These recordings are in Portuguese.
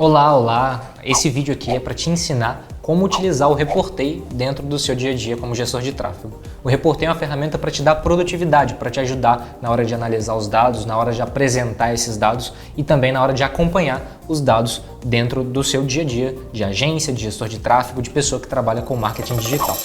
Olá, olá! Esse vídeo aqui é para te ensinar como utilizar o Reportei dentro do seu dia a dia como gestor de tráfego. O Reportei é uma ferramenta para te dar produtividade, para te ajudar na hora de analisar os dados, na hora de apresentar esses dados e também na hora de acompanhar os dados dentro do seu dia a dia de agência, de gestor de tráfego, de pessoa que trabalha com marketing digital.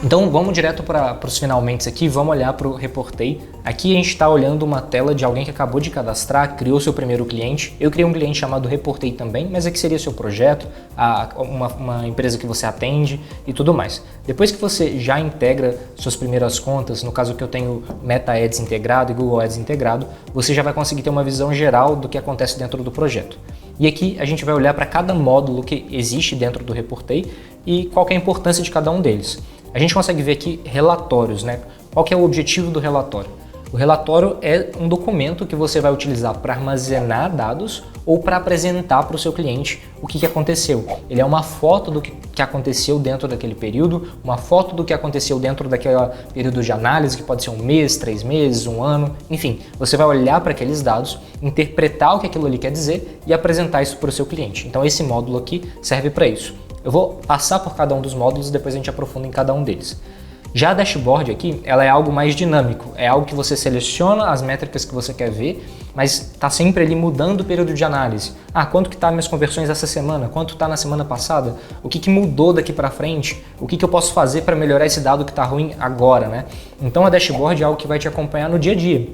Então vamos direto para os finalmente aqui, vamos olhar para o Reportei. Aqui a gente está olhando uma tela de alguém que acabou de cadastrar, criou seu primeiro cliente. Eu criei um cliente chamado Reportei também, mas aqui seria seu projeto, uma empresa que você atende e tudo mais. Depois que você já integra suas primeiras contas, no caso que eu tenho Meta Ads integrado e Google Ads integrado, você já vai conseguir ter uma visão geral do que acontece dentro do projeto. E aqui a gente vai olhar para cada módulo que existe dentro do Reportei e qual que é a importância de cada um deles. A gente consegue ver aqui relatórios, né? Qual que é o objetivo do relatório? O relatório é um documento que você vai utilizar para armazenar dados ou para apresentar para o seu cliente o que aconteceu. Ele é uma foto do que aconteceu dentro daquele período, uma foto do que aconteceu dentro daquele período de análise, que pode ser um mês, 3 meses, um ano, enfim. Você vai olhar para aqueles dados, interpretar o que aquilo ali quer dizer e apresentar isso para o seu cliente. Então esse módulo aqui serve para isso. Eu vou passar por cada um dos módulos e depois a gente aprofunda em cada um deles. Já a dashboard aqui, ela é algo mais dinâmico, é algo que você seleciona as métricas que você quer ver, mas está sempre ali mudando o período de análise. Quanto que tá minhas conversões essa semana? Quanto está na semana passada? O que mudou daqui para frente? O que eu posso fazer para melhorar esse dado que está ruim agora, né? Então a dashboard é algo que vai te acompanhar no dia a dia.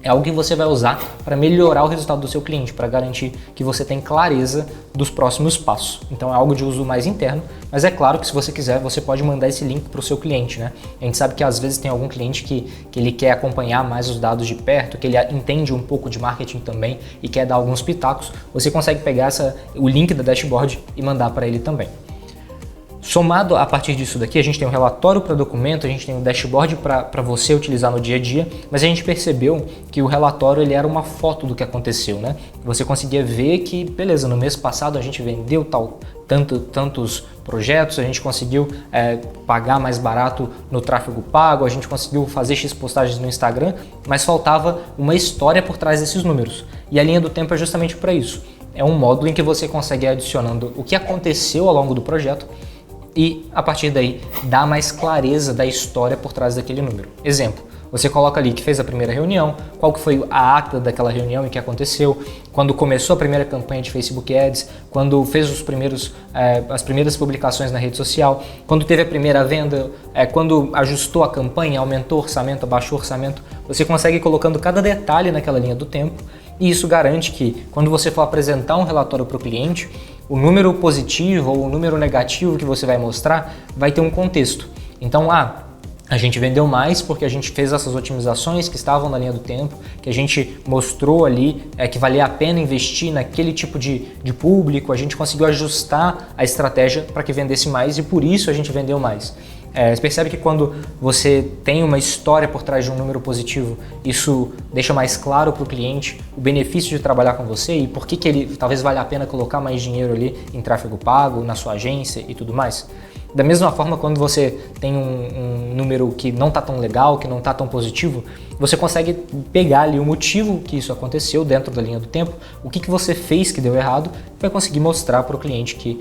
É algo que você vai usar para melhorar o resultado do seu cliente, para garantir que você tem clareza dos próximos passos. Então é algo de uso mais interno, mas é claro que se você quiser, você pode mandar esse link para o seu cliente, né? A gente sabe que às vezes tem algum cliente que ele quer acompanhar mais os dados de perto, que ele entende um pouco de marketing também e quer dar alguns pitacos. Você consegue pegar o link da dashboard e mandar para ele também. Somado a partir disso daqui, a gente tem um relatório para documento, a gente tem um dashboard para você utilizar no dia a dia, mas a gente percebeu que o relatório ele era uma foto do que aconteceu, né? Você conseguia ver que, beleza, no mês passado a gente vendeu tantos projetos, a gente conseguiu pagar mais barato no tráfego pago, a gente conseguiu fazer X postagens no Instagram, mas faltava uma história por trás desses números. E a linha do tempo é justamente para isso. É um módulo em que você consegue ir adicionando o que aconteceu ao longo do projeto, e a partir daí dá mais clareza da história por trás daquele número. Exemplo, você coloca ali que fez a primeira reunião, qual que foi a ata daquela reunião e o que aconteceu, quando começou a primeira campanha de Facebook Ads, quando fez as primeiras publicações na rede social, quando teve a primeira venda, quando ajustou a campanha, aumentou o orçamento, abaixou o orçamento. Você consegue ir colocando cada detalhe naquela linha do tempo e isso garante que quando você for apresentar um relatório para o cliente, o número positivo ou o número negativo que você vai mostrar vai ter um contexto. Então, a gente vendeu mais porque a gente fez essas otimizações que estavam na linha do tempo, que a gente mostrou ali que valia a pena investir naquele tipo de público, a gente conseguiu ajustar a estratégia para que vendesse mais e por isso a gente vendeu mais. Você percebe que quando você tem uma história por trás de um número positivo, isso deixa mais claro para o cliente o benefício de trabalhar com você e por que ele talvez valha a pena colocar mais dinheiro ali em tráfego pago, na sua agência e tudo mais. Da mesma forma, quando você tem um número que não está tão legal, que não está tão positivo, você consegue pegar ali o motivo que isso aconteceu dentro da linha do tempo, o que você fez que deu errado, e vai conseguir mostrar para o cliente que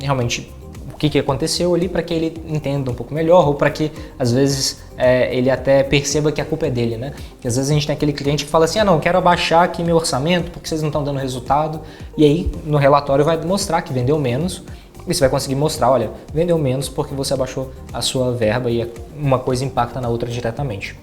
realmente o que aconteceu ali para que ele entenda um pouco melhor ou para que às vezes ele até perceba que a culpa é dele, né? Porque às vezes a gente tem aquele cliente que fala assim, não, quero abaixar aqui meu orçamento porque vocês não estão dando resultado e aí no relatório vai mostrar que vendeu menos e você vai conseguir mostrar, olha, vendeu menos porque você abaixou a sua verba e uma coisa impacta na outra diretamente.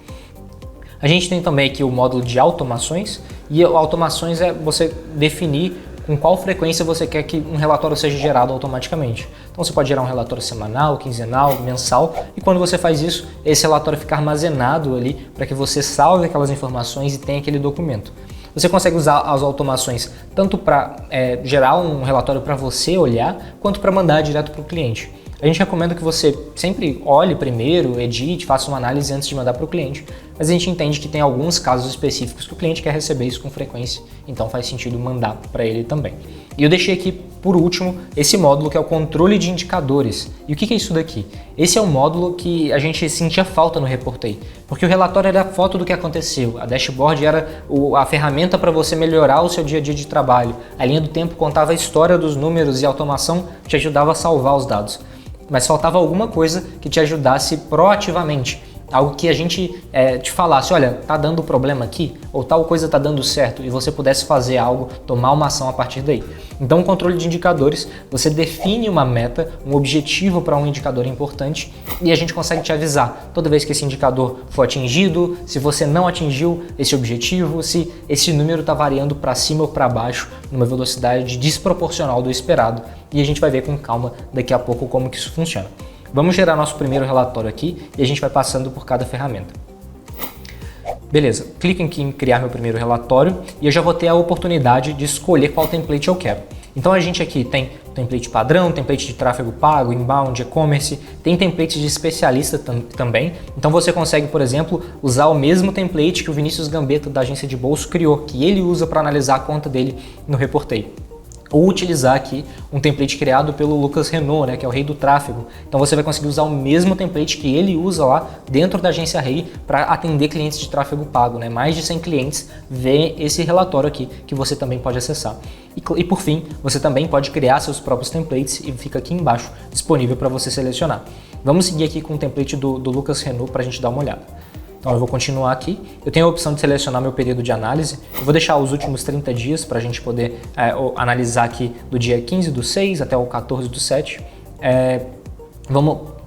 A gente tem também aqui o módulo de automações e automações é você definir com qual frequência você quer que um relatório seja gerado automaticamente. Então você pode gerar um relatório semanal, quinzenal, mensal e quando você faz isso, esse relatório fica armazenado ali para que você salve aquelas informações e tenha aquele documento. Você consegue usar as automações tanto para gerar um relatório para você olhar, quanto para mandar direto para o cliente. A gente recomenda que você sempre olhe primeiro, edite, faça uma análise antes de mandar para o cliente, mas a gente entende que tem alguns casos específicos que o cliente quer receber isso com frequência, então faz sentido mandar para ele também. E eu deixei aqui, por último, esse módulo que é o controle de indicadores. E o que é isso daqui? Esse é um módulo que a gente sentia falta no Reportei, porque o relatório era a foto do que aconteceu, a dashboard era a ferramenta para você melhorar o seu dia a dia de trabalho, a linha do tempo contava a história dos números e a automação te ajudava a salvar os dados. Mas faltava alguma coisa que te ajudasse proativamente, algo que a gente te falasse, olha, tá dando problema aqui, ou tal coisa tá dando certo, e você pudesse fazer algo, tomar uma ação a partir daí. Então, o controle de indicadores, você define uma meta, um objetivo para um indicador importante, e a gente consegue te avisar toda vez que esse indicador for atingido, se você não atingiu esse objetivo, se esse número está variando para cima ou para baixo, numa velocidade desproporcional do esperado, e a gente vai ver com calma daqui a pouco como que isso funciona. Vamos gerar nosso primeiro relatório aqui e a gente vai passando por cada ferramenta. Beleza, clico aqui em criar meu primeiro relatório e eu já vou ter a oportunidade de escolher qual template eu quero. Então a gente aqui tem template padrão, template de tráfego pago, inbound, e-commerce, tem template de especialista também. Então você consegue, por exemplo, usar o mesmo template que o Vinícius Gambetta da agência de bolso criou, que ele usa para analisar a conta dele no Reportei. Ou utilizar aqui um template criado pelo Lucas Renault, né, que é o rei do tráfego. Então você vai conseguir usar o mesmo template que ele usa lá dentro da agência Rei para atender clientes de tráfego pago, né? Mais de 100 clientes vê esse relatório aqui que você também pode acessar. E por fim, você também pode criar seus próprios templates e fica aqui embaixo disponível para você selecionar. Vamos seguir aqui com o template do Lucas Renault para a gente dar uma olhada. Então eu vou continuar aqui, eu tenho a opção de selecionar meu período de análise, eu vou deixar os últimos 30 dias para a gente poder analisar aqui do dia 15/6 até o 14/7.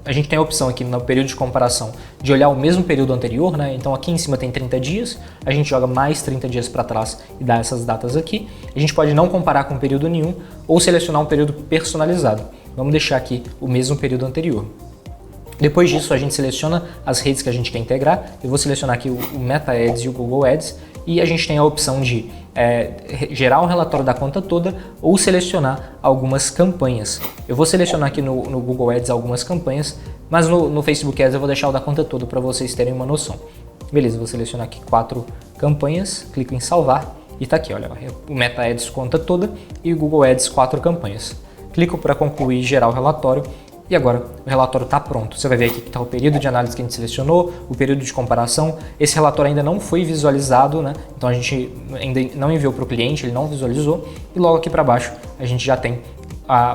A gente tem a opção aqui no período de comparação de olhar o mesmo período anterior, né? Então aqui em cima tem 30 dias, a gente joga mais 30 dias para trás e dá essas datas aqui. A gente pode não comparar com período nenhum ou selecionar um período personalizado. Vamos deixar aqui o mesmo período anterior. Depois disso, a gente seleciona as redes que a gente quer integrar. Eu vou selecionar aqui o Meta Ads e o Google Ads e a gente tem a opção de gerar um relatório da conta toda ou selecionar algumas campanhas. Eu vou selecionar aqui no Google Ads algumas campanhas, mas no Facebook Ads eu vou deixar o da conta toda para vocês terem uma noção. Beleza, vou selecionar aqui 4 campanhas, clico em salvar e está aqui, olha, o Meta Ads conta toda e o Google Ads 4 campanhas. Clico para concluir e gerar o relatório. E agora o relatório está pronto. Você vai ver aqui que está o período de análise que a gente selecionou, o período de comparação. Esse relatório ainda não foi visualizado, né? Então a gente ainda não enviou para o cliente, ele não visualizou. E logo aqui para baixo a gente já tem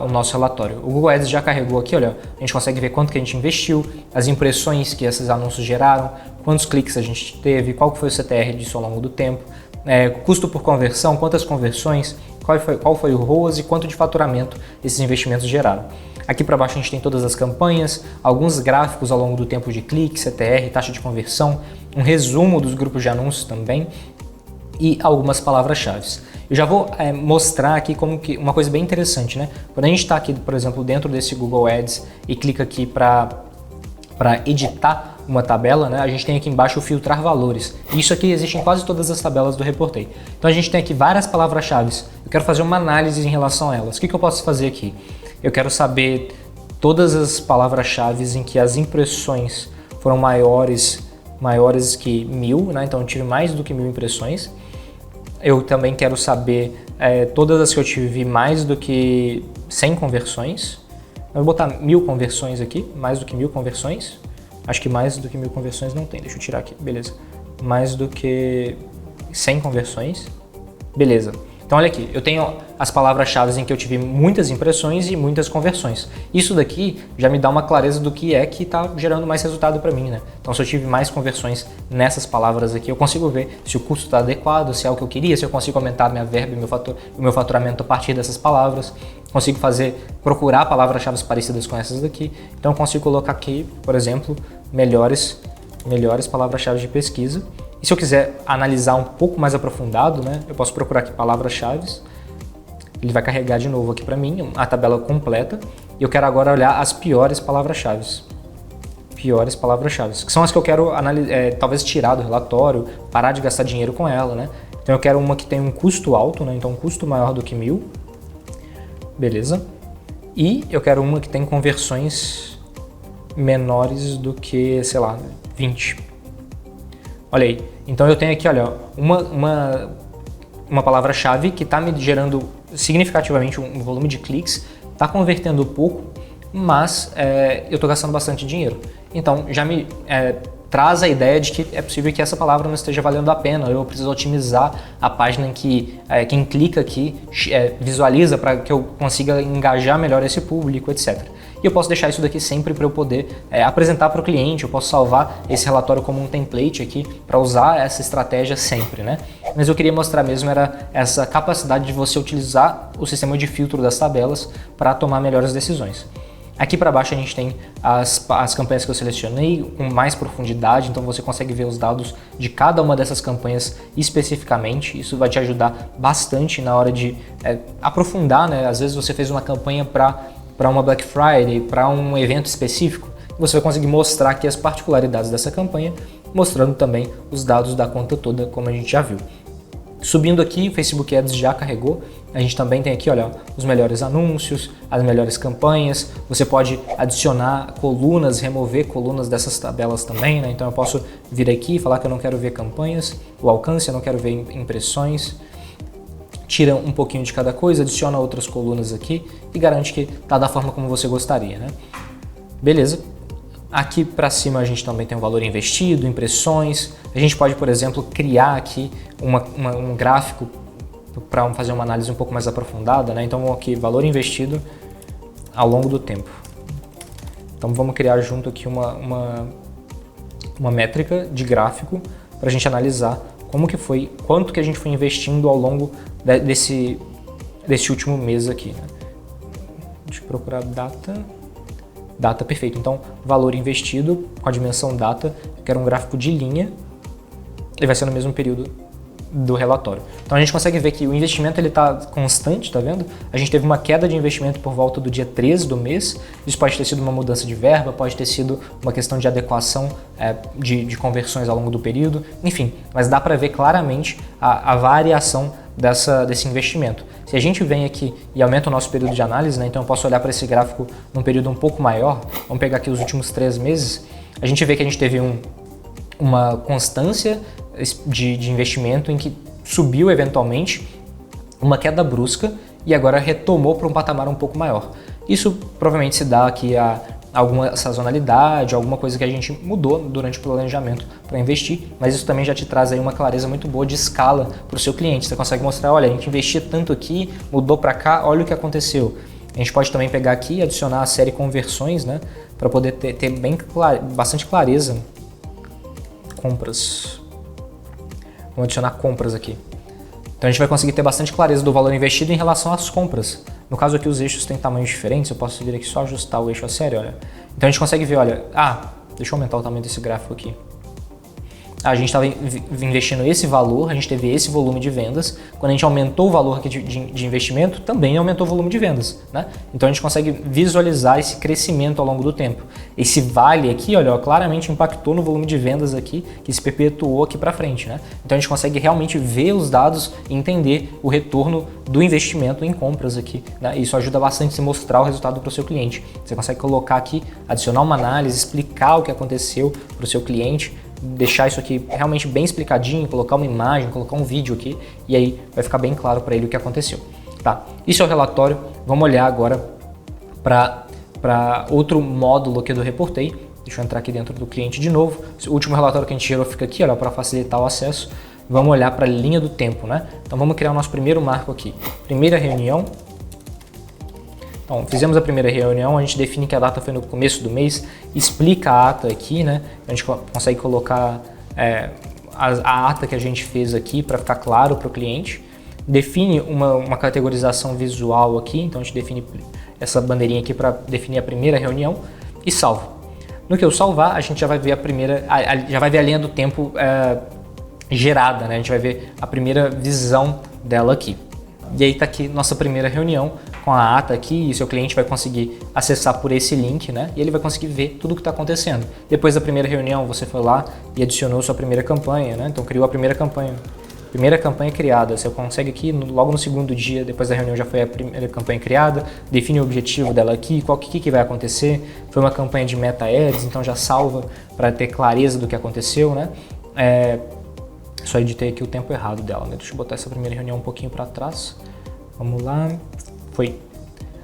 o nosso relatório. O Google Ads já carregou aqui, olha, a gente consegue ver quanto que a gente investiu, as impressões que esses anúncios geraram, quantos cliques a gente teve, qual foi o CTR disso ao longo do tempo, custo por conversão, quantas conversões, qual foi o ROAS e quanto de faturamento esses investimentos geraram. Aqui para baixo a gente tem todas as campanhas, alguns gráficos ao longo do tempo de clique, CTR, taxa de conversão, um resumo dos grupos de anúncios também e algumas palavras-chave. Eu já vou mostrar aqui como que uma coisa bem interessante, né? Quando a gente está aqui, por exemplo, dentro desse Google Ads e clica aqui para editar uma tabela, né? A gente tem aqui embaixo o filtrar valores. Isso aqui existe em quase todas as tabelas do Reportei. Então a gente tem aqui várias palavras-chave. Eu quero fazer uma análise em relação a elas. O que eu posso fazer aqui? Eu quero saber todas as palavras-chave em que as impressões foram maiores que 1000, né? Então eu tive mais do que 1000 impressões. Eu também quero saber todas as que eu tive mais do que 100 conversões. Eu vou botar 1000 conversões aqui, mais do que 1000 conversões. Acho que mais do que 1000 conversões não tem, deixa eu tirar aqui, beleza. Mais do que 100 conversões, beleza. Então olha aqui, eu tenho as palavras-chave em que eu tive muitas impressões e muitas conversões. Isso daqui já me dá uma clareza do que é que está gerando mais resultado para mim, né? Então se eu tive mais conversões nessas palavras aqui, eu consigo ver se o custo está adequado, se é o que eu queria, se eu consigo aumentar a minha verba e o meu faturamento a partir dessas palavras. Consigo procurar palavras-chave parecidas com essas daqui. Então eu consigo colocar aqui, por exemplo, melhores palavras-chave de pesquisa. E se eu quiser analisar um pouco mais aprofundado, né, eu posso procurar aqui palavras-chave. Ele vai carregar de novo aqui para mim a tabela completa. E eu quero agora olhar as piores palavras-chave. Piores palavras-chave, que são as que eu quero talvez tirar do relatório, parar de gastar dinheiro com ela, né? Então eu quero uma que tem um custo alto, né? Então um custo maior do que 1000. Beleza. E eu quero uma que tem conversões menores do que, sei lá, 20. Olha aí. Então eu tenho aqui, olha, uma palavra-chave que está me gerando significativamente um volume de cliques, está convertendo pouco, mas eu estou gastando bastante dinheiro. Então já me traz a ideia de que é possível que essa palavra não esteja valendo a pena, eu preciso otimizar a página em que quem clica aqui visualiza para que eu consiga engajar melhor esse público, etc. E eu posso deixar isso daqui sempre para eu poder apresentar para o cliente, eu posso salvar esse relatório como um template aqui para usar essa estratégia sempre, né? Mas eu queria mostrar mesmo era essa capacidade de você utilizar o sistema de filtro das tabelas para tomar melhores decisões. Aqui para baixo a gente tem as campanhas que eu selecionei com mais profundidade, então você consegue ver os dados de cada uma dessas campanhas especificamente. Isso vai te ajudar bastante na hora de aprofundar, né? Às vezes você fez uma campanha para uma Black Friday, para um evento específico, você vai conseguir mostrar aqui as particularidades dessa campanha, mostrando também os dados da conta toda, como a gente já viu. Subindo aqui, o Facebook Ads já carregou. A gente também tem aqui, olha, os melhores anúncios, as melhores campanhas. Você pode adicionar colunas, remover colunas dessas tabelas também, né? Então eu posso vir aqui e falar que eu não quero ver campanhas, o alcance, eu não quero ver impressões. Tira um pouquinho de cada coisa, adiciona outras colunas aqui e garante que está da forma como você gostaria, né? Beleza. Aqui para cima a gente também tem o valor investido, impressões. A gente pode, por exemplo, criar aqui um gráfico para fazer uma análise um pouco mais aprofundada, né? Então aqui, valor investido ao longo do tempo. Então vamos criar junto aqui uma métrica de gráfico para a gente analisar como que foi, quanto que a gente foi investindo ao longo desse último mês aqui, né? Deixa eu procurar data, perfeito. Então, valor investido com a dimensão data, eu quero um gráfico de linha e vai ser no mesmo período do relatório. Então a gente consegue ver que o investimento ele está constante, tá vendo? A gente teve uma queda de investimento por volta do dia 13 do mês, isso pode ter sido uma mudança de verba, pode ter sido uma questão de adequação de conversões ao longo do período, enfim, mas dá para ver claramente a variação desse investimento. Se a gente vem aqui e aumenta o nosso período de análise, né, então eu posso olhar para esse gráfico num período um pouco maior, vamos pegar aqui os últimos 3 meses, a gente vê que a gente teve uma constância de investimento em que subiu eventualmente, uma queda brusca e agora retomou para um patamar um pouco maior. Isso provavelmente se dá aqui a alguma sazonalidade, alguma coisa que a gente mudou durante o planejamento para investir, mas isso também já te traz aí uma clareza muito boa de escala para o seu cliente. Você consegue mostrar, olha, a gente investia tanto aqui, mudou para cá, olha o que aconteceu. A gente pode também pegar aqui e adicionar a série conversões, né, para poder ter bastante clareza. Compras. Vamos adicionar compras aqui. Então a gente vai conseguir ter bastante clareza do valor investido em relação às compras. No caso aqui os eixos têm tamanhos diferentes, eu posso vir aqui só ajustar o eixo a série, olha. Então a gente consegue ver, olha, deixa eu aumentar o tamanho desse gráfico aqui. A gente estava investindo esse valor, a gente teve esse volume de vendas. Quando a gente aumentou o valor aqui de investimento, também aumentou o volume de vendas, né? Então a gente consegue visualizar esse crescimento ao longo do tempo. Esse vale aqui, olha, claramente impactou no volume de vendas aqui, que se perpetuou aqui para frente, né? Então a gente consegue realmente ver os dados e entender o retorno do investimento em compras aqui, né? Isso ajuda bastante a se mostrar o resultado para o seu cliente. Você consegue colocar aqui, adicionar uma análise, explicar o que aconteceu para o seu cliente, deixar isso aqui realmente bem explicadinho, colocar uma imagem, colocar um vídeo aqui e aí vai ficar bem claro para ele o que aconteceu. Tá? Isso é o relatório. Vamos olhar agora para outro módulo aqui do Reportei. Deixa eu entrar aqui dentro do cliente de novo. O último relatório que a gente gerou fica aqui, para facilitar o acesso. Vamos olhar para a linha do tempo, né? Então vamos criar o nosso primeiro marco aqui. Primeira reunião. Então, fizemos a primeira reunião, a gente define que a data foi no começo do mês, explica a ata aqui, né? A gente consegue colocar a ata que a gente fez aqui para ficar claro para o cliente. Define uma categorização visual aqui, então a gente define essa bandeirinha aqui para definir a primeira reunião e salva. No que eu salvar, a gente já vai ver já vai ver a linha do tempo gerada, né? A gente vai ver a primeira visão dela aqui. E aí está aqui nossa primeira reunião com a ata aqui, e seu cliente vai conseguir acessar por esse link, né? E ele vai conseguir ver tudo o que está acontecendo. Depois da primeira reunião, você foi lá e adicionou sua primeira campanha, né? Então criou a primeira campanha. primeira campanha criada. Você consegue aqui, logo no segundo dia, depois da reunião já foi a primeira campanha criada, define o objetivo dela aqui, o que vai acontecer. Foi uma campanha de meta ads, então já salva para ter clareza do que aconteceu, né? Só editei aqui o tempo errado dela, né? Deixa eu botar essa primeira reunião um pouquinho para trás. Vamos lá. Foi.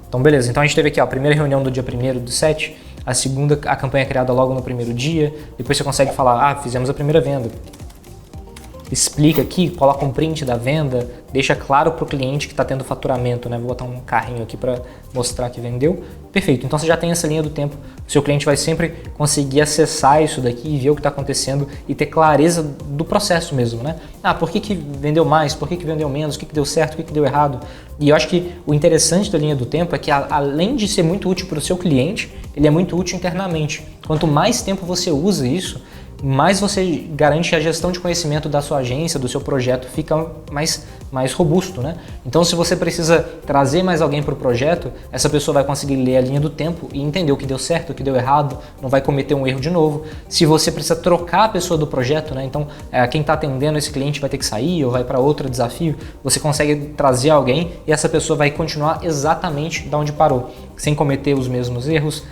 Então, beleza. Então, a gente teve aqui ó, a primeira reunião do dia 1º do 7, a segunda, a campanha criada logo no primeiro dia, depois você consegue falar, fizemos a primeira venda. Explica aqui, coloca um print da venda, deixa claro para o cliente que está tendo faturamento, né? Vou botar um carrinho aqui para mostrar que vendeu. Perfeito, então você já tem essa linha do tempo, o seu cliente vai sempre conseguir acessar isso daqui e ver o que está acontecendo e ter clareza do processo mesmo, né? Por que vendeu mais, por que vendeu menos, o que deu certo, o que deu errado. E eu acho que o interessante da linha do tempo é que além de ser muito útil para o seu cliente, ele é muito útil internamente. Quanto mais tempo você usa isso, mais você garante que a gestão de conhecimento da sua agência, do seu projeto, fica mais robusto, né? Então, se você precisa trazer mais alguém para o projeto, essa pessoa vai conseguir ler a linha do tempo e entender o que deu certo, o que deu errado, não vai cometer um erro de novo. Se você precisa trocar a pessoa do projeto, né? Então, quem está atendendo esse cliente vai ter que sair ou vai para outro desafio, você consegue trazer alguém e essa pessoa vai continuar exatamente da onde parou, sem cometer os mesmos erros,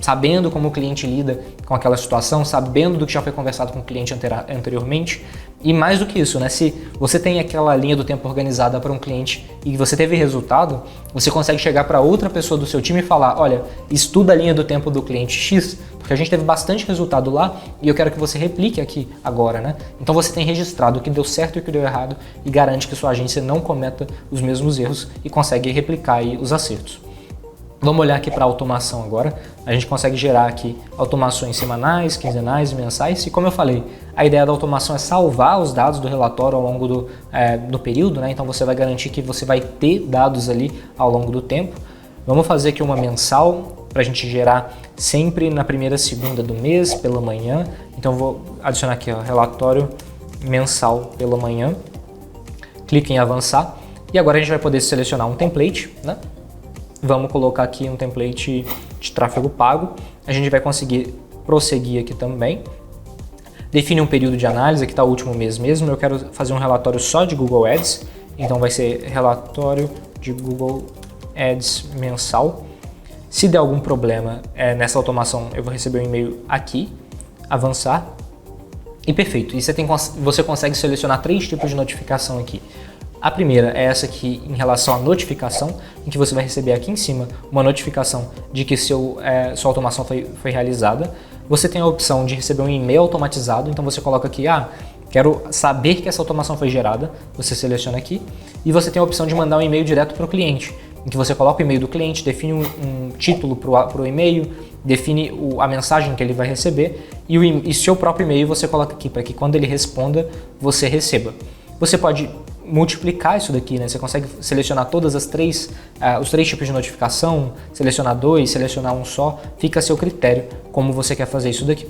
sabendo como o cliente lida com aquela situação, sabendo do que já foi conversado com o cliente anteriormente. E mais do que isso, né? Se você tem aquela linha do tempo organizada para um cliente e você teve resultado, você consegue chegar para outra pessoa do seu time e falar, olha, estuda a linha do tempo do cliente X, porque a gente teve bastante resultado lá e eu quero que você replique aqui agora, né? Então você tem registrado o que deu certo e o que deu errado e garante que sua agência não cometa os mesmos erros e consegue replicar aí os acertos. Vamos olhar aqui para a automação agora. A gente consegue gerar aqui automações semanais, quinzenais, mensais. E como eu falei, a ideia da automação é salvar os dados do relatório ao longo do período, né? Então você vai garantir que você vai ter dados ali ao longo do tempo. Vamos fazer aqui uma mensal para a gente gerar sempre na primeira segunda do mês, pela manhã. Então eu vou adicionar aqui ó, relatório mensal pela manhã. Clique em avançar. E agora a gente vai poder selecionar um template, né? Vamos colocar aqui um template de tráfego pago. A gente vai conseguir prosseguir aqui também. Define um período de análise, aqui está o último mês mesmo. Eu quero fazer um relatório só de Google Ads. Então vai ser relatório de Google Ads mensal. Se der algum problema nessa automação, eu vou receber um e-mail aqui. Avançar. E perfeito. E você consegue selecionar 3 tipos de notificação aqui. A primeira é essa aqui em relação à notificação, em que você vai receber aqui em cima uma notificação de que sua automação foi realizada. Você tem a opção de receber um e-mail automatizado, então você coloca aqui, quero saber que essa automação foi gerada, você seleciona aqui. E você tem a opção de mandar um e-mail direto para o cliente, em que você coloca o e-mail do cliente, define um título para o e-mail, define a mensagem que ele vai receber e seu próprio e-mail você coloca aqui, para que quando ele responda, você receba. Você pode multiplicar isso daqui, né? Você consegue selecionar todas os 3 tipos de notificação, selecionar 2, selecionar um só, fica a seu critério como você quer fazer isso daqui.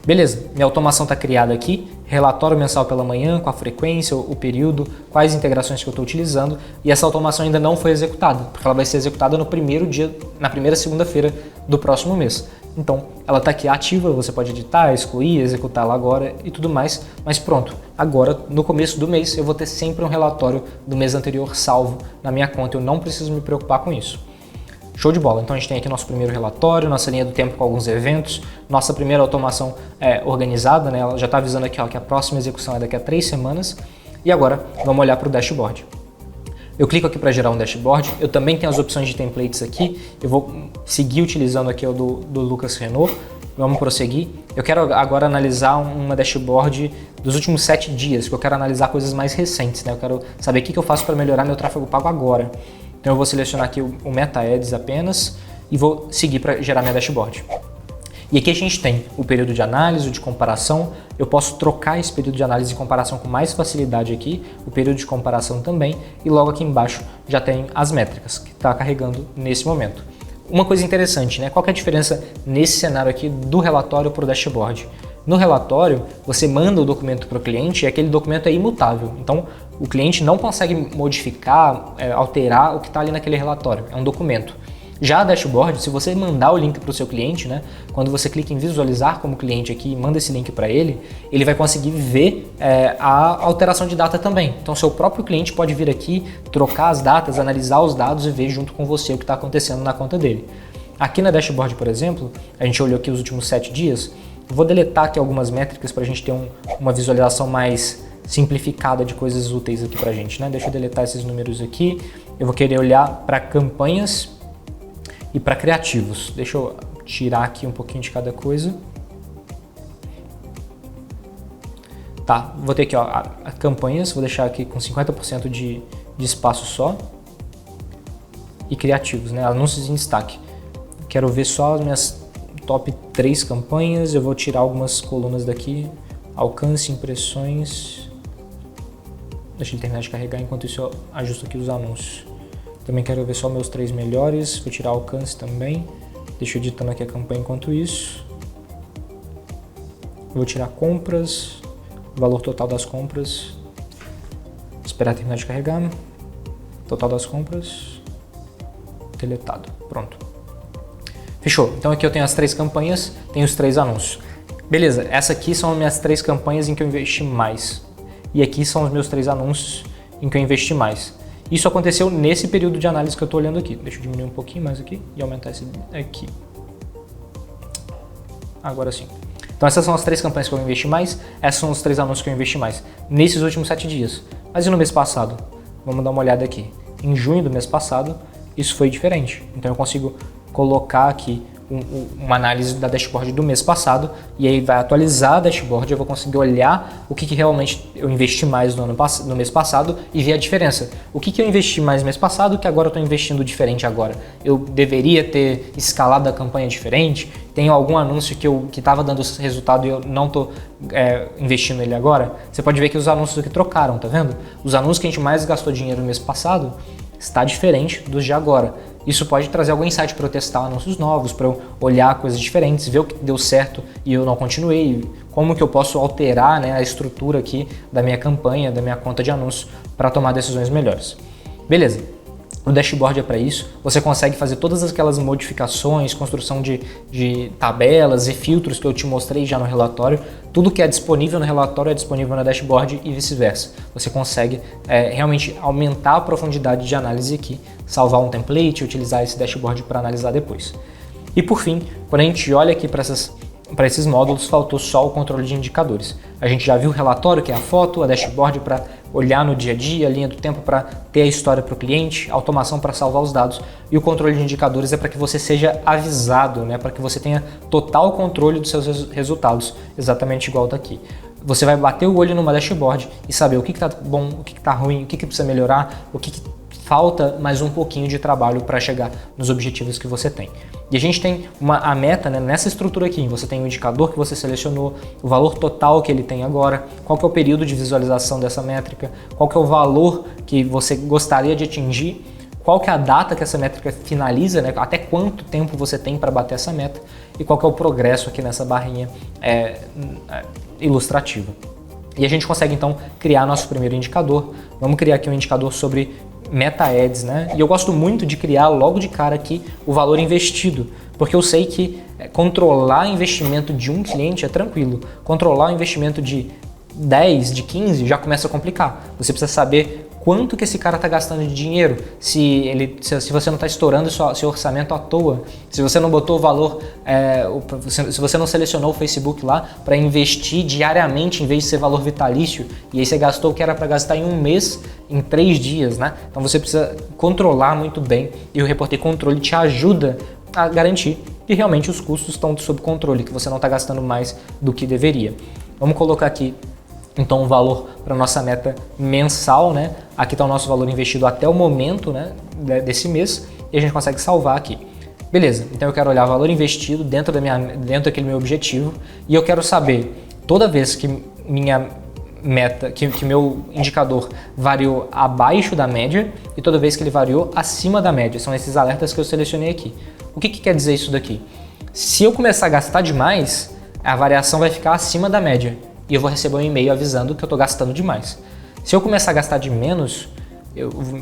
Beleza, minha automação está criada aqui, relatório mensal pela manhã, com a frequência, o período, quais integrações que eu estou utilizando, e essa automação ainda não foi executada, porque ela vai ser executada no primeiro dia, na primeira segunda-feira do próximo mês. Então, ela está aqui ativa, você pode editar, excluir, executá-la agora e tudo mais, mas pronto, agora no começo do mês eu vou ter sempre um relatório do mês anterior salvo na minha conta, eu não preciso me preocupar com isso. Show de bola, então a gente tem aqui nosso primeiro relatório, nossa linha do tempo com alguns eventos, nossa primeira automação organizada, né? Ela já está avisando aqui ó, que a próxima execução é daqui a 3 semanas e agora vamos olhar para o dashboard. Eu clico aqui para gerar um dashboard, eu também tenho as opções de templates aqui, eu vou seguir utilizando aqui o do Lucas Renault, vamos prosseguir. Eu quero agora analisar uma dashboard dos últimos 7 dias, que eu quero analisar coisas mais recentes, né? Eu quero saber o que eu faço para melhorar meu tráfego pago agora. Então eu vou selecionar aqui o Meta Ads apenas e vou seguir para gerar minha dashboard. E aqui a gente tem o período de análise, o de comparação. Eu posso trocar esse período de análise e comparação com mais facilidade aqui, o período de comparação também, e logo aqui embaixo já tem as métricas que está carregando nesse momento. Uma coisa interessante, né? Qual que é a diferença nesse cenário aqui do relatório para o dashboard? No relatório, você manda o documento para o cliente e aquele documento é imutável. Então, o cliente não consegue modificar, alterar o que está ali naquele relatório. É um documento. Já a dashboard, se você mandar o link para o seu cliente, né, quando você clica em visualizar como cliente aqui e manda esse link para ele, ele vai conseguir ver a alteração de data também. Então, seu próprio cliente pode vir aqui, trocar as datas, analisar os dados e ver junto com você o que está acontecendo na conta dele. Aqui na dashboard, por exemplo, a gente olhou aqui os últimos 7 dias. Eu vou deletar aqui algumas métricas para a gente ter uma visualização mais simplificada de coisas úteis aqui para a gente, né? Deixa eu deletar esses números aqui. Eu vou querer olhar para campanhas e para criativos. Deixa eu tirar aqui um pouquinho de cada coisa. Tá, vou ter aqui ó, a campanhas, vou deixar aqui com 50% de espaço só. E criativos, né? Anúncios em destaque. Quero ver só as minhas top 3 campanhas. Eu vou tirar algumas colunas daqui. Alcance, impressões. Deixa ele terminar de carregar, enquanto isso eu ajusto aqui os anúncios. Também quero ver só meus 3 melhores. Vou tirar alcance também. Deixa eu editando aqui a campanha enquanto isso. Vou tirar compras. Valor total das compras. Esperar terminar de carregar. Total das compras. Deletado. Pronto. Fechou. Então aqui eu tenho as 3 campanhas, tenho os 3 anúncios. Beleza, essa aqui são as minhas 3 campanhas em que eu investi mais. E aqui são os meus 3 anúncios em que eu investi mais. Isso aconteceu nesse período de análise que eu estou olhando aqui. Deixa eu diminuir um pouquinho mais aqui e aumentar esse aqui. Agora sim. Então essas são as 3 campanhas que eu investi mais, essas são os 3 anúncios que eu investi mais nesses últimos 7 dias. Mas e no mês passado? Vamos dar uma olhada aqui. Em junho do mês passado, isso foi diferente. Então eu consigo colocar aqui uma análise da dashboard do mês passado e aí vai atualizar a dashboard, eu vou conseguir olhar o que realmente eu investi mais no mês passado e ver a diferença. O que eu investi mais no mês passado que agora eu estou investindo diferente agora? Eu deveria ter escalado a campanha diferente? Tem algum anúncio que estava dando resultado e eu não estou investindo nele agora? Você pode ver que os anúncios aqui trocaram, tá vendo? Os anúncios que a gente mais gastou dinheiro no mês passado está diferente dos de agora. Isso pode trazer algum insight para eu testar anúncios novos, para eu olhar coisas diferentes, ver o que deu certo e eu não continuei, como que eu posso alterar, né, a estrutura aqui da minha campanha, da minha conta de anúncios para tomar decisões melhores. Beleza. O dashboard é para isso, você consegue fazer todas aquelas modificações, construção de tabelas e filtros que eu te mostrei já no relatório. Tudo que é disponível no relatório é disponível no dashboard e vice-versa. Você consegue realmente aumentar a profundidade de análise aqui, salvar um template e utilizar esse dashboard para analisar depois. E por fim, quando a gente olha aqui para esses módulos, faltou só o controle de indicadores. A gente já viu o relatório, que é a foto, a dashboard para olhar no dia a dia, a linha do tempo para ter a história para o cliente, automação para salvar os dados e o controle de indicadores é para que você seja avisado, né? Para que você tenha total controle dos seus resultados, exatamente igual está aqui. Você vai bater o olho numa dashboard e saber o que está bom, o que está ruim, o que precisa melhorar, o que falta mais um pouquinho de trabalho para chegar nos objetivos que você tem. E a gente tem a meta, né, nessa estrutura aqui, você tem o indicador que você selecionou, o valor total que ele tem agora, qual que é o período de visualização dessa métrica, qual que é o valor que você gostaria de atingir, qual que é a data que essa métrica finaliza, né, até quanto tempo você tem para bater essa meta e qual que é o progresso aqui nessa barrinha ilustrativa. E a gente consegue então criar nosso primeiro indicador. Vamos criar aqui um indicador sobre Meta Ads, né? E eu gosto muito de criar logo de cara aqui o valor investido, porque eu sei que controlar o investimento de um cliente é tranquilo. Controlar o investimento de 10, de 15 já começa a complicar. Você precisa saber quanto que esse cara está gastando de dinheiro, se você não está estourando seu orçamento à toa, se você não botou o valor, se você não selecionou o Facebook lá para investir diariamente em vez de ser valor vitalício, e aí você gastou o que era para gastar em um mês, em 3 dias, né? Então você precisa controlar muito bem e o Reportei Controle te ajuda a garantir que realmente os custos estão sob controle, que você não está gastando mais do que deveria. Vamos colocar aqui então o valor para nossa meta mensal, né? Aqui está o nosso valor investido até o momento, né, desse mês e a gente consegue salvar aqui. Beleza, então eu quero olhar o valor investido dentro daquele meu objetivo e eu quero saber toda vez que minha meta, que meu indicador variou abaixo da média e toda vez que ele variou acima da média. São esses alertas que eu selecionei aqui. O que quer dizer isso daqui? Se eu começar a gastar demais, a variação vai ficar acima da média e eu vou receber um e-mail avisando que eu estou gastando demais. Se eu começar a gastar de menos,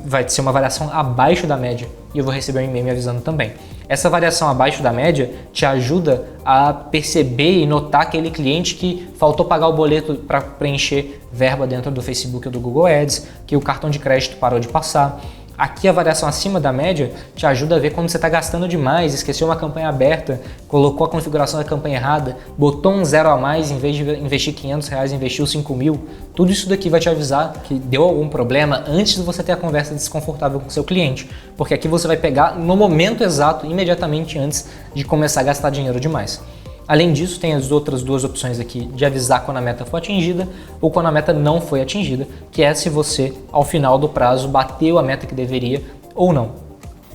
vai ser uma variação abaixo da média e eu vou receber um e-mail me avisando também. Essa variação abaixo da média te ajuda a perceber e notar aquele cliente que faltou pagar o boleto para preencher verba dentro do Facebook ou do Google Ads, que o cartão de crédito parou de passar. Aqui a variação acima da média te ajuda a ver quando você está gastando demais, esqueceu uma campanha aberta, colocou a configuração da campanha errada, botou um 0 a mais, em vez de investir R$500, investiu 5.000. Tudo isso daqui vai te avisar que deu algum problema antes de você ter a conversa desconfortável com o seu cliente. Porque aqui você vai pegar no momento exato, imediatamente antes de começar a gastar dinheiro demais. Além disso, tem as outras duas opções aqui de avisar quando a meta foi atingida ou quando a meta não foi atingida, que é se você, ao final do prazo, bateu a meta que deveria ou não.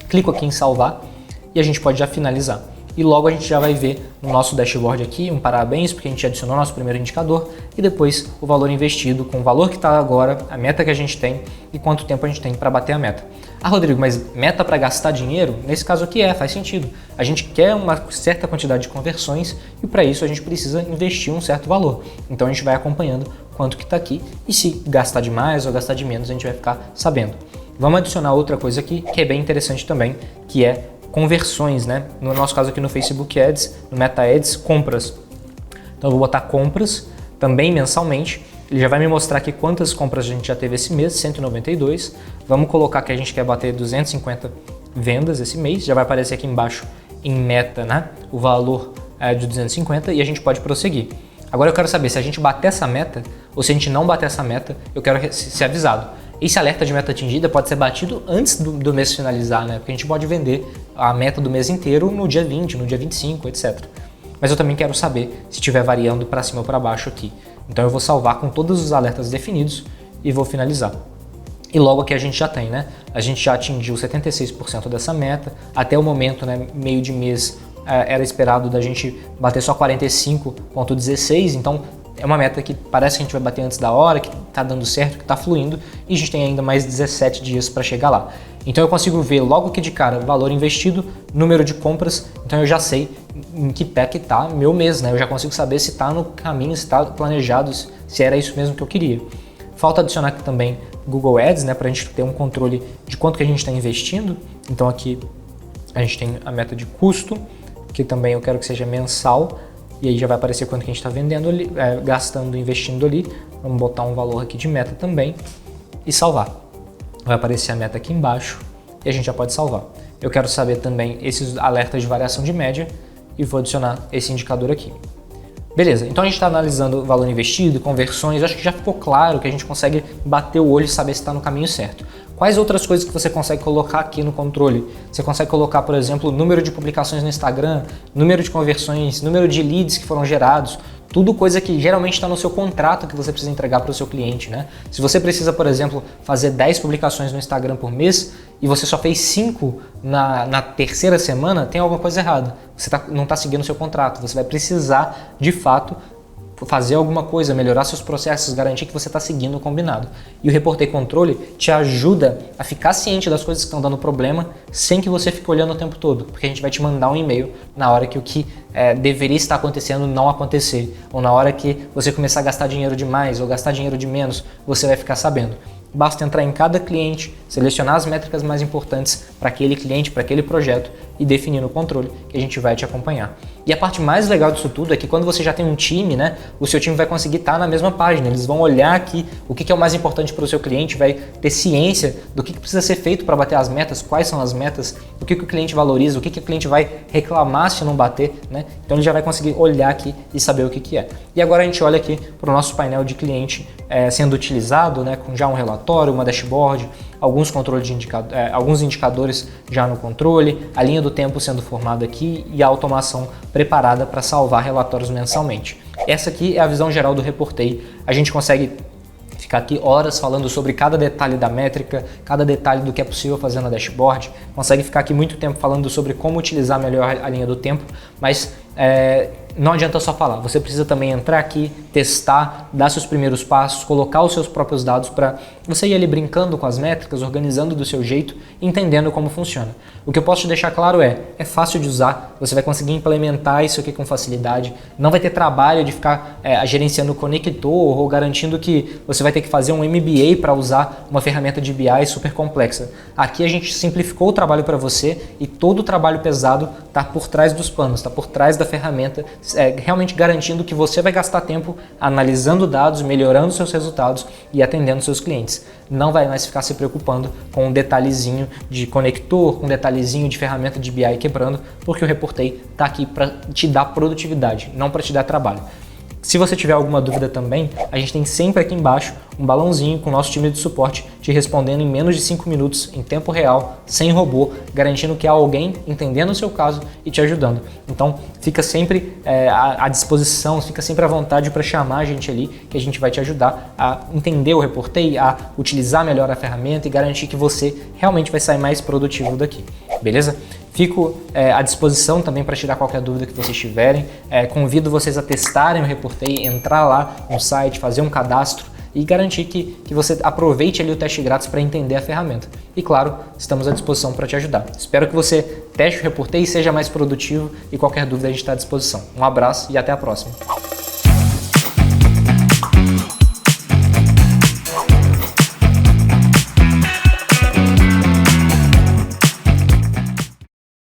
Clico aqui em salvar e a gente pode já finalizar. E logo a gente já vai ver no nosso dashboard aqui um parabéns, porque a gente adicionou nosso primeiro indicador e depois o valor investido com o valor que está agora, a meta que a gente tem e quanto tempo a gente tem para bater a meta. Ah, Rodrigo, mas meta para gastar dinheiro? Nesse caso aqui faz sentido. A gente quer uma certa quantidade de conversões e para isso a gente precisa investir um certo valor. Então a gente vai acompanhando quanto que está aqui e se gastar de mais ou gastar de menos a gente vai ficar sabendo. Vamos adicionar outra coisa aqui que é bem interessante também, que é conversões, né? No nosso caso aqui no Facebook Ads, no Meta Ads, compras. Então eu vou botar compras também mensalmente. Ele já vai me mostrar aqui quantas compras a gente já teve esse mês, 192. Vamos colocar que a gente quer bater 250 vendas esse mês. Já vai aparecer aqui embaixo em meta, né? O valor de 250 e a gente pode prosseguir. Agora eu quero saber se a gente bater essa meta ou se a gente não bater essa meta, eu quero ser avisado. Esse alerta de meta atingida pode ser batido antes do mês finalizar, né? Porque a gente pode vender a meta do mês inteiro no dia 20, no dia 25, etc. Mas eu também quero saber se estiver variando para cima ou para baixo aqui. Então eu vou salvar com todos os alertas definidos e vou finalizar. E logo aqui a gente já tem, né? A gente já atingiu 76% dessa meta. Até o momento, né, meio de mês, era esperado da gente bater só 45,16, então é uma meta que parece que a gente vai bater antes da hora, que está dando certo, que está fluindo, e a gente tem ainda mais 17 dias para chegar lá. Então eu consigo ver logo aqui de cara valor investido, número de compras, então eu já sei em que pé que está meu mês, né? Eu já consigo saber se está no caminho, se está planejado, se era isso mesmo que eu queria. Falta adicionar aqui também Google Ads, né, para a gente ter um controle de quanto que a gente está investindo. Então aqui a gente tem a meta de custo, que também eu quero que seja mensal, e aí já vai aparecer quanto que a gente está vendendo ali, gastando, investindo ali. Vamos botar um valor aqui de meta também e salvar. Vai aparecer a meta aqui embaixo e a gente já pode salvar. Eu quero saber também esses alertas de variação de média e vou adicionar esse indicador aqui. Beleza, então a gente está analisando o valor investido, conversões, acho que já ficou claro que a gente consegue bater o olho e saber se está no caminho certo. Quais outras coisas que você consegue colocar aqui no controle? Você consegue colocar, por exemplo, número de publicações no Instagram, número de conversões, número de leads que foram gerados, tudo coisa que geralmente está no seu contrato que você precisa entregar para o seu cliente, né? Se você precisa, por exemplo, fazer 10 publicações no Instagram por mês e você só fez 5 na terceira semana, tem alguma coisa errada. Você não está seguindo o seu contrato, você vai precisar, de fato, fazer alguma coisa, melhorar seus processos, garantir que você está seguindo o combinado. E o Reportei Controle te ajuda a ficar ciente das coisas que estão dando problema sem que você fique olhando o tempo todo, porque a gente vai te mandar um e-mail na hora que o que deveria estar acontecendo não acontecer, ou na hora que você começar a gastar dinheiro demais ou gastar dinheiro de menos, você vai ficar sabendo. Basta entrar em cada cliente, selecionar as métricas mais importantes para aquele cliente, para aquele projeto e definir no controle que a gente vai te acompanhar. E a parte mais legal disso tudo é que quando você já tem um time, né, o seu time vai conseguir estar na mesma página. Eles vão olhar aqui o que é o mais importante para o seu cliente, vai ter ciência do que precisa ser feito para bater as metas, quais são as metas, o que o cliente valoriza, o que o cliente vai reclamar se não bater, né? Então ele já vai conseguir olhar aqui e saber o que é. E agora a gente olha aqui para o nosso painel de cliente sendo utilizado, né, com já um relatório, uma dashboard, alguns controles de alguns indicadores já no controle, a linha do tempo sendo formada aqui e a automação preparada para salvar relatórios mensalmente. Essa aqui é a visão geral do Reportei. A gente consegue ficar aqui horas falando sobre cada detalhe da métrica, cada detalhe do que é possível fazer na dashboard, consegue ficar aqui muito tempo falando sobre como utilizar melhor a linha do tempo, mas não adianta só falar, você precisa também entrar aqui, testar, dar seus primeiros passos, colocar os seus próprios dados para você ir ali brincando com as métricas, organizando do seu jeito, entendendo como funciona. O que eu posso te deixar claro é fácil de usar, você vai conseguir implementar isso aqui com facilidade, não vai ter trabalho de ficar gerenciando o conector ou garantindo que você vai ter que fazer um MBA para usar uma ferramenta de BI super complexa. Aqui a gente simplificou o trabalho para você e todo o trabalho pesado está por trás dos panos, está por trás da ferramenta, realmente garantindo que você vai gastar tempo analisando dados, melhorando seus resultados e atendendo seus clientes. Não vai mais ficar se preocupando com um detalhezinho de conector, com um detalhezinho de ferramenta de BI quebrando, porque o Reportei está aqui para te dar produtividade, não para te dar trabalho. Se você tiver alguma dúvida também, a gente tem sempre aqui embaixo um balãozinho com o nosso time de suporte te respondendo em menos de 5 minutos, em tempo real, sem robô, garantindo que há alguém entendendo o seu caso e te ajudando. Então fica sempre à disposição, fica sempre à vontade para chamar a gente ali, que a gente vai te ajudar a entender o Reportei, a utilizar melhor a ferramenta e garantir que você realmente vai sair mais produtivo daqui, beleza? Fico à disposição também para tirar qualquer dúvida que vocês tiverem. Convido vocês a testarem o Reportei, entrar lá no site, fazer um cadastro e garantir que você aproveite ali o teste grátis para entender a ferramenta. E claro, estamos à disposição para te ajudar. Espero que você teste o Reportei e seja mais produtivo e qualquer dúvida a gente está à disposição. Um abraço e até a próxima.